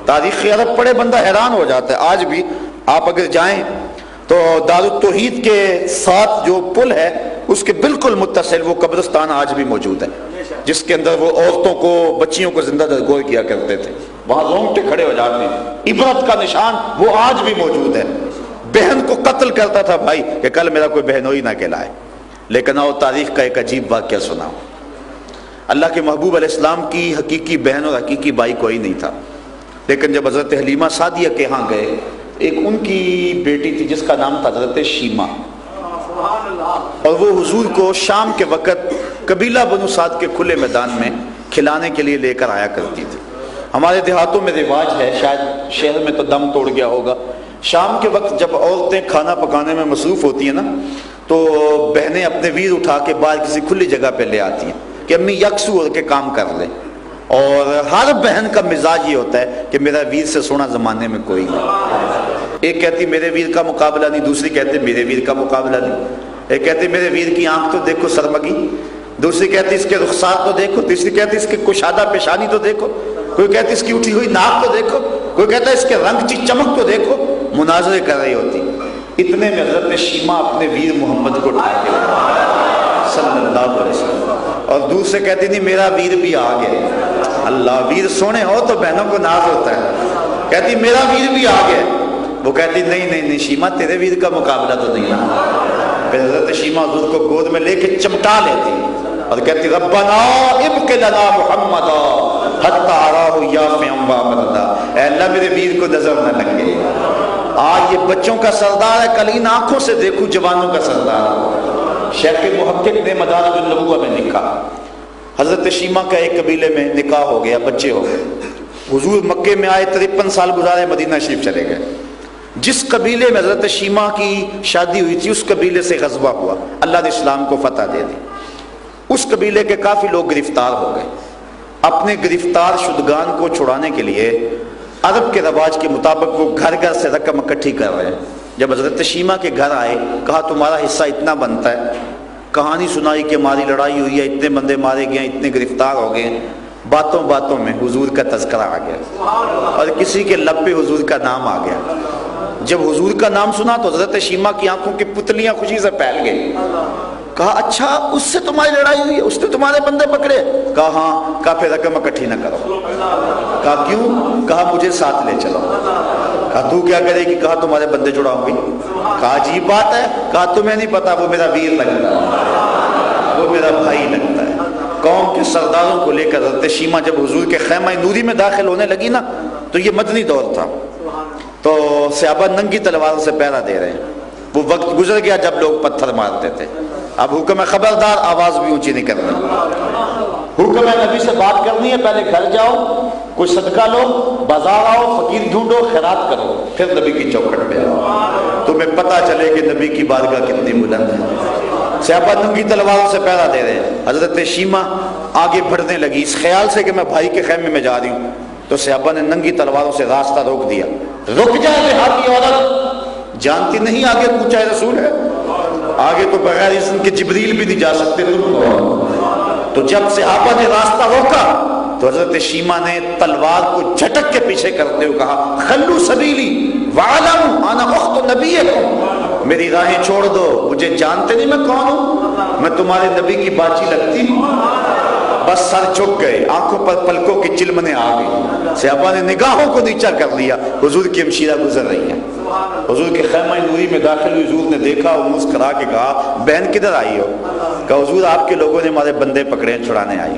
تاریخ عرب پڑھے بندہ حیران ہو جاتا ہے. آج بھی آپ اگر جائیں تو دارالتوحید کے ساتھ جو پل ہے اس کے بالکل متصل وہ قبرستان آج بھی موجود ہے، جس کے اندر وہ عورتوں کو بچیوں کو زندہ درگور کیا کرتے تھے. وہاں رونگٹے کھڑے ہو جاتے ہیں. عبرت کا نشان وہ آج بھی موجود ہے. بہن کو قتل کرتا تھا بھائی کہ کل میرا کوئی بہنوئی نہ کہلائے. لیکن آؤ تاریخ کا ایک عجیب واقعہ سناؤ. اللہ کے محبوب علیہ السلام کی حقیقی بہن اور حقیقی بھائی کوئی نہیں تھا، لیکن جب حضرت حلیمہ سعدیہ کے ہاں گئے، ایک ان کی بیٹی تھی جس کا نام تھا حضرت شیمہ، اور وہ حضور کو شام کے وقت قبیلہ بنو سعد کے کھلے میدان میں کھلانے کے لیے لے کر آیا کرتی تھی. ہمارے دیہاتوں میں رواج ہے، شاید شہر میں تو دم توڑ گیا ہوگا، شام کے وقت جب عورتیں کھانا پکانے میں مصروف ہوتی ہیں نا تو بہنیں اپنے ویر اٹھا کے باہر کسی کھلی جگہ پہ لے آتی ہیں کہ امی یکسو ہو کے کام کر لیں. اور ہر بہن کا مزاج یہ ہوتا ہے کہ میرا ویر سے سونا زمانے میں کوئی نہیں. ایک کہتی میرے ویر کا مقابلہ نہیں، دوسری کہتے میرے ویر کا مقابلہ نہیں. ایک کہتی میرے ویر کی آنکھ تو دیکھو سرمگی، دوسری کہتی اس کے رخسار تو دیکھو، تیسری کہتی اس کے کشادہ پیشانی تو دیکھو، کوئی کہتی اس کی اٹھی ہوئی ناک تو دیکھو، کوئی کہتا ہے اس کے رنگ کی چمک تو دیکھو. مناظرے کر رہی ہوتی. اتنے میں حضرت شیمہ اپنے ویر محمد کو اٹھا کے صلی اللہ علیہ وسلم، اور دور سے کہتی نہیں میرا ویر بھی آ گیا. اللہ، ویر سونے ہو تو بہنوں کو ناز ہوتا ہے. کہتی میرا ویر بھی آ گیا. وہ کہتی نہیں شیمہ تیرے ویر کا مقابلہ تو نہیں ہے. پھر حضرت شیمہ حضور کو گود میں لے کے چمٹا لیتی اور کہتی ربنا ابق لنا محمدا حتی اراہ یافعا وابردا. اے اللہ میرے ویر کو نظر نہ لگے. آج یہ بچوں کا سردار ہے، کل ان آنکھوں سے دیکھوں جوانوں کا سردار. شیخ محقق نے مدارج النبوہ میں لکھا حضرت شیمہ کا ایک قبیلے میں نکاح ہو گیا، بچے ہو گئے. حضور مکے میں آئے، 53 سال گزارے، مدینہ شریف چلے گئے. جس قبیلے میں حضرت شیمہ کی شادی ہوئی تھی اس قبیلے سے غزوہ ہوا، اللہ نے اسلام کو فتح دے دی. اس قبیلے کے کافی لوگ گرفتار ہو گئے. اپنے گرفتار شدگان کو چھڑانے کے لیے عرب کے رواج کے مطابق وہ گھر گھر سے رقم اکٹھی کر رہے ہیں. جب حضرت شیمہ کے گھر آئے، کہا تمہارا حصہ اتنا بنتا ہے. کہانی سنائی کہ ہماری لڑائی ہوئی ہے، اتنے بندے مارے گئے، اتنے گرفتار ہو گئے. باتوں باتوں میں حضور کا تذکرہ آ گیا اور کسی کے لب پہ حضور کا نام آ گیا. جب حضور کا نام سنا تو حضرت شیمہ کی آنکھوں کی پتلیاں خوشی سے پھیل گئی. کہا اچھا اس سے تمہاری لڑائی ہوئی ہے، اس نے تمہارے بندے پکڑے؟ کہا ہاں. کہا پھر رقم اکٹھی نہ کرو. کہا کیوں؟ کہا مجھے ساتھ لے چلو. کہا تو کیا کرے گی؟ کہا تمہارے بندے چھڑاؤں گی. کہا عجیب بات ہے. کہا تمہیں نہیں پتا وہ میرا ویر لگتا ہے، وہ میرا بھائی لگتا ہے. قوم کے سرداروں کو لے کر حضرت شیمہ جب حضور کے خیمہ نوری میں داخل ہونے لگی نا تو یہ مدنی دور تھا، تو صحابہ ننگی تلواروں سے پہرا دے رہے ہیں. وہ وقت گزر گیا جب لوگ پتھر مارتے تھے. اب حکم ہے خبردار آواز بھی اونچی نہیں کرنی. حکم ہے نبی سے بات کرنی ہے، پہلے گھر جاؤ، کوئی صدقہ لو، بازار آؤ، فقیر ڈھونڈو، خیرات کرو، پھر نبی کی چوکھٹ پہ آؤ، تمہیں پتہ چلے کہ نبی کی بارگاہ کتنی بلند ہے. صحابہ ننگی تلواروں سے پہرا دے رہے ہیں. حضرت شیمہ آگے بڑھنے لگی اس خیال سے کہ میں بھائی کے خیمے میں جا رہی ہوں، تو صحابہ نے ننگی تلواروں سے راستہ روک دیا. رک جائے دیہاتی عورت، جانتی نہیں آگے پوچھا رسول ہے، آگے تو بغیر اذن کے جبریل بھی نہیں جا سکتے. تو جب صحابہ نے راستہ روکا تو حضرت شیمہ نے تلوار کو جھٹک کے پیچھے کرتے ہوئے کہا خلو سبیلی وعلم انا اخت نبیکم، میری راہیں چھوڑ دو، مجھے جانتے نہیں میں کون ہوں، میں تمہارے نبی کی باچی لگتی ہوں. بس سر جھک گئے، آنکھوں پر پلکوں کی چلمنے آ گئی. صحابہ نے نگاہوں کو نیچا کر لیا. حضور کی ہمشیرہ گزر رہی ہیں. حضور کے خیمہ نوری میں داخل ہوئی. حضور نے دیکھا اور مسکرا کے کہا بہن کدھر آئی ہو؟ کہا حضور آپ کے لوگوں نے ہمارے بندے پکڑے ہیں، چھڑانے آئی.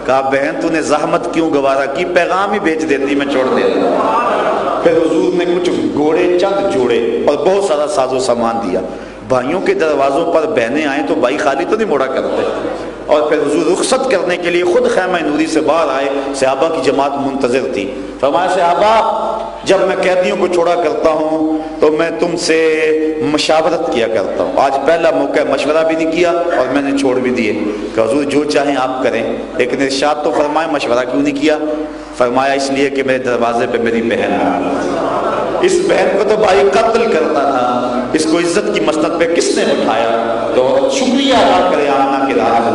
کہا بہن تو نے زحمت کیوں گوارا کی، پیغام ہی بھیج دیتی میں چھوڑ دیتا. پھر حضور نے کچھ گھوڑے چند جوڑے اور بہت سارا ساز و سامان دیا. بھائیوں کے دروازوں پر بہنیں آئیں تو بھائی خالی تو نہیں موڑا کرتے. اور پھر حضور رخصت کرنے کے لیے خود خیمہ نوری سے باہر آئے. صحابہ کی جماعت منتظر تھی. فرمایا صحابہ جب میں قیدیوں کو چھوڑا کرتا ہوں تو میں تم سے مشاورت کیا کرتا ہوں. آج پہلا موقع مشورہ بھی نہیں کیا اور میں نے چھوڑ بھی دیے. کہ حضور جو چاہیں آپ کریں، لیکن ارشاد تو فرمائے مشورہ کیوں نہیں کیا؟ فرمایا اس لیے کہ میرے دروازے پہ میری بہن ہے. اس بہن کو تو بھائی قتل کرتا تھا، اس کو عزت کی مسند پہ کس نے اٹھایا؟ تو شکریہ ادا کرے آمنہ کے راہ